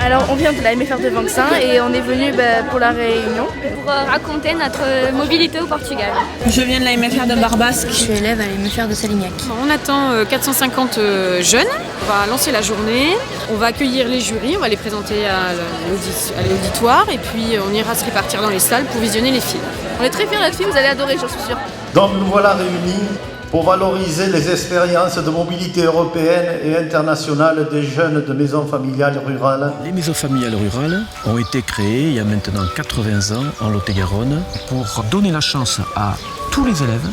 Alors on vient de la MFR de Vinxin et on est venu pour la réunion. Pour raconter notre mobilité au Portugal. Je viens de la MFR de Barbasque. Je suis élève à la MFR de Salignac. On attend 450 jeunes. On va lancer la journée, on va accueillir les jurys, on va les présenter à l'auditoire et puis on ira se répartir dans les salles pour visionner les films. On est très fiers d'être filles, vous allez adorer, j'en suis sûre. Donc nous voilà réunis pour valoriser les expériences de mobilité européenne et internationale des jeunes de maisons familiales rurales. Les maisons familiales rurales ont été créées il y a maintenant 80 ans en Lot-et-Garonne pour donner la chance à tous les élèves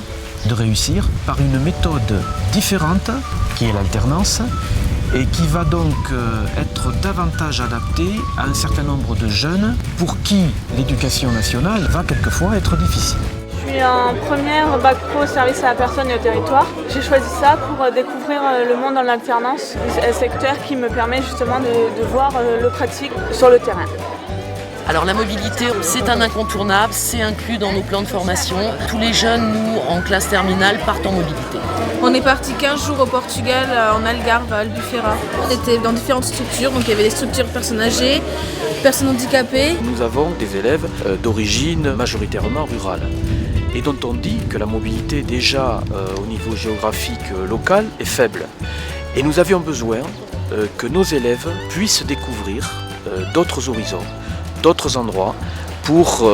de réussir par une méthode différente qui est l'alternance et qui va donc être davantage adaptée à un certain nombre de jeunes pour qui l'éducation nationale va quelquefois être difficile. Je suis en première bac pro service à la personne et au territoire. J'ai choisi ça pour découvrir le monde dans l'alternance, un secteur qui me permet justement de voir le pratique sur le terrain. Alors la mobilité, c'est un incontournable, c'est inclus dans nos plans de formation. Tous les jeunes, nous, en classe terminale, partent en mobilité. On est parti 15 jours au Portugal, en Algarve, à Albufeira. On était dans différentes structures, donc il y avait des structures personnes âgées, personnes handicapées. Nous avons des élèves d'origine majoritairement rurale et dont on dit que la mobilité déjà au niveau géographique local est faible. Et nous avions besoin que nos élèves puissent découvrir d'autres horizons, d'autres endroits pour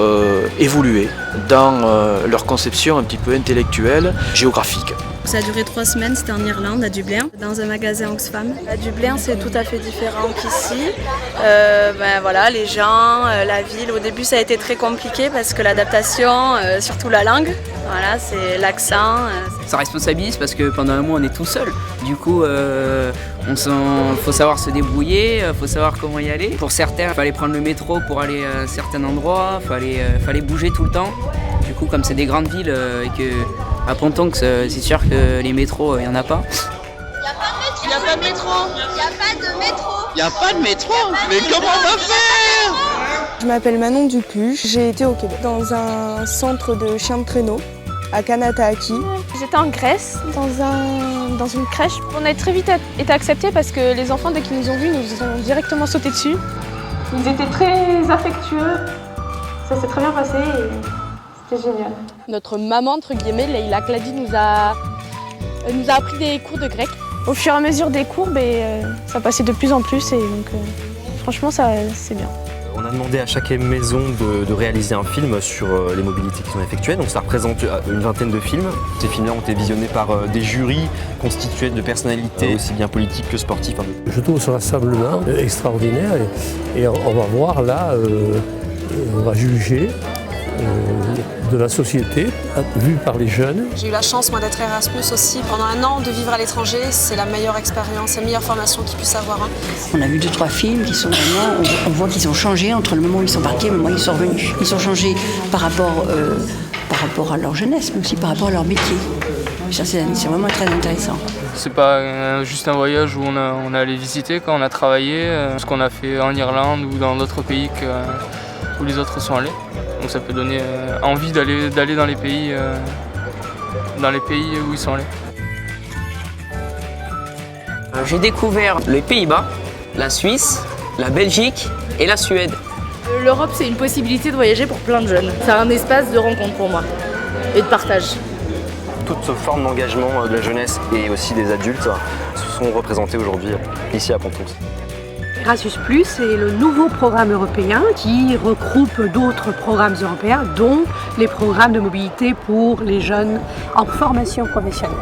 évoluer dans leur conception un petit peu intellectuelle, géographique. Ça a duré 3 semaines, c'était en Irlande, à Dublin, dans un magasin Oxfam. À Dublin, c'est tout à fait différent qu'ici. Voilà, les gens, la ville, au début ça a été très compliqué parce que l'adaptation, surtout la langue, voilà, c'est l'accent. Ça responsabilise parce que pendant un mois on est tout seul. Du coup, faut savoir se débrouiller, faut savoir comment y aller. Pour certains, il fallait prendre le métro pour aller à un certain endroit, fallait bouger tout le temps. Du coup, comme c'est des grandes villes et que à Pontonc, c'est sûr que les métros, il n'y en a pas. Il n'y a pas de métro. Il n'y a pas de métro. Mais comment on va faire? Je m'appelle Manon Dupuche, j'ai été au Québec dans un centre de chiens de traîneau à Kanataaki. J'étais en Grèce, dans une crèche. On a très vite été acceptés parce que les enfants, dès qu'ils nous ont vus, nous ont directement sauté dessus. Ils étaient très affectueux, ça s'est très bien passé et c'était génial. Notre maman, entre guillemets, Leïla Kladi, nous a appris des cours de grec. Au fur et à mesure des cours, ça passait de plus en plus et donc franchement, c'est bien. On a demandé à chaque maison de réaliser un film sur les mobilités qui sont effectuées, donc ça représente une vingtaine de films. Ces films-là ont été visionnés par des jurys constitués de personnalités aussi bien politiques que sportives. Je trouve ce rassemblement extraordinaire et on va voir là, on va juger de la société vue par les jeunes. J'ai eu la chance moi d'être Erasmus aussi pendant 1 an, de vivre à l'étranger. C'est la meilleure expérience, la meilleure formation qu'ils puissent avoir. On a vu 2-3 films qui sont vraiment, on voit qu'ils ont changé entre le moment où ils sont partis et le moment où ils sont revenus. Ils ont changé par rapport à leur jeunesse, mais aussi par rapport à leur métier. Et ça c'est vraiment très intéressant. C'est pas juste un voyage où on a allé visiter, quand on a travaillé, ce qu'on a fait en Irlande ou dans d'autres pays où les autres sont allés. Donc ça peut donner envie d'aller dans les pays où ils sont allés. J'ai découvert les Pays-Bas, la Suisse, la Belgique et la Suède. L'Europe, c'est une possibilité de voyager pour plein de jeunes. C'est un espace de rencontre pour moi et de partage. Toutes formes d'engagement de la jeunesse et aussi des adultes se sont représentées aujourd'hui ici à Pontonc. Erasmus+, c'est le nouveau programme européen qui regroupe d'autres programmes européens, dont les programmes de mobilité pour les jeunes en formation professionnelle.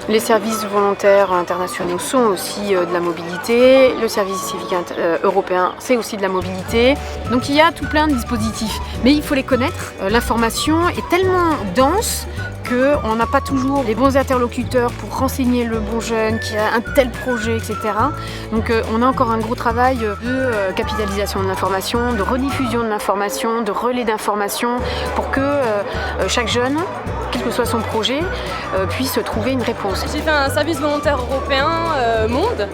Les services volontaires internationaux sont aussi de la mobilité, le service civique européen c'est aussi de la mobilité. Donc il y a tout plein de dispositifs, mais il faut les connaître. L'information est tellement dense qu'on n'a pas toujours les bons interlocuteurs pour renseigner le bon jeune qui a un tel projet, etc. Donc on a encore un gros travail de capitalisation de l'information, de rediffusion de l'information, de relais d'information pour que chaque jeune, quel que soit son projet, puisse trouver une réponse. J'ai fait un service volontaire européen monde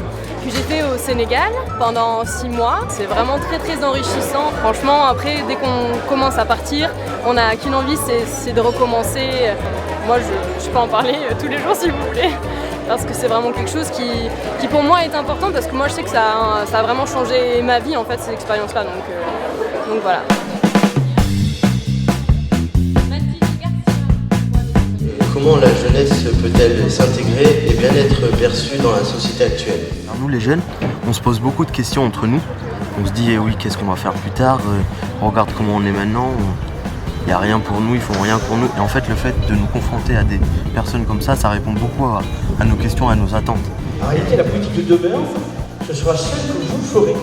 que j'ai fait au Sénégal pendant 6 mois. C'est vraiment très très enrichissant. Franchement, après, dès qu'on commence à partir, on n'a qu'une envie, c'est de recommencer. Moi, je peux en parler tous les jours si vous voulez. parce que c'est vraiment quelque chose qui pour moi est important, parce que moi je sais que ça a vraiment changé ma vie en fait, ces expériences-là, donc voilà. Comment la jeunesse peut-elle s'intégrer et bien être perçue dans la société actuelle? Alors nous les jeunes, on se pose beaucoup de questions entre nous. On se dit oui, qu'est-ce qu'on va faire plus tard, on regarde comment on est maintenant, il n'y a rien pour nous, ils font rien pour nous. Et en fait le fait de nous confronter à des personnes comme ça répond beaucoup à nos questions, à nos attentes. En réalité la politique de demain, ce sera celle que vous ferez.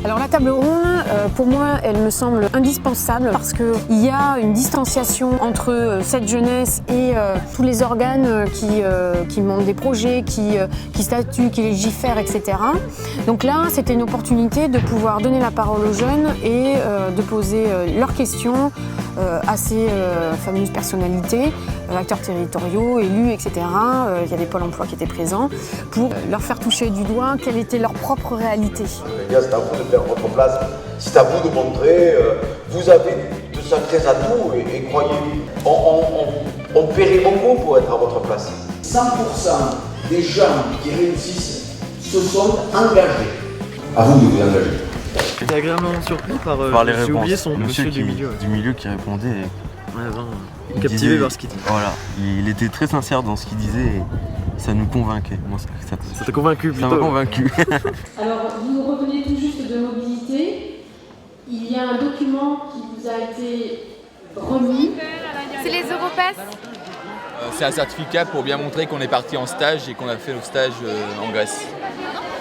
Alors la table ronde, pour moi, elle me semble indispensable parce qu'il y a une distanciation entre cette jeunesse et tous les organes qui montent des projets, qui statuent, qui légifèrent, etc. Donc là, c'était une opportunité de pouvoir donner la parole aux jeunes et de poser leurs questions à ces fameuses personnalités, acteurs territoriaux, élus, etc. Il y a des pôles emploi qui étaient présents pour leur faire toucher du doigt quelle était leur propre réalité. C'est à vous de faire votre place, c'est à vous de montrer, vous avez de sacrés atouts et croyez-moi, on paierait beaucoup pour être à votre place. 100% des gens qui réussissent se sont engagés. À vous de vous engager. J'étais agréablement surpris par les réponses. J'ai oublié son monsieur du milieu qui répondait. Ouais, vraiment. Captivé par ce qu'il dit. Voilà, il était très sincère dans ce qu'il disait et ça nous convainquait. Moi, ça t'a convaincu plutôt. Ça m'a convaincu. Alors, vous revenez tout juste de mobilité. Il y a un document qui vous a été remis. C'est les Europass. C'est un certificat pour bien montrer qu'on est parti en stage et qu'on a fait notre stage en Grèce.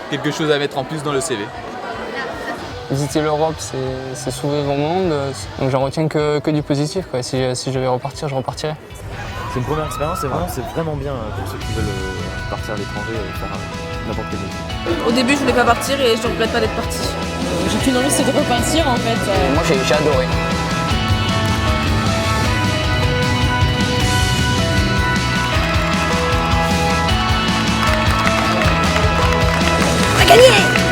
Quelque chose à mettre en plus dans le CV. Visiter l'Europe, c'est s'ouvrir au monde, donc j'en retiens que du positif, quoi. Si je devais repartir, je repartirais. C'est une première expérience et c'est vraiment bien pour ceux qui veulent partir à l'étranger et faire n'importe quel métier. Au début, je voulais pas partir et je regrette pas d'être partie. J'ai qu'une envie, c'est de repartir en fait. Moi, j'ai adoré. On a gagné!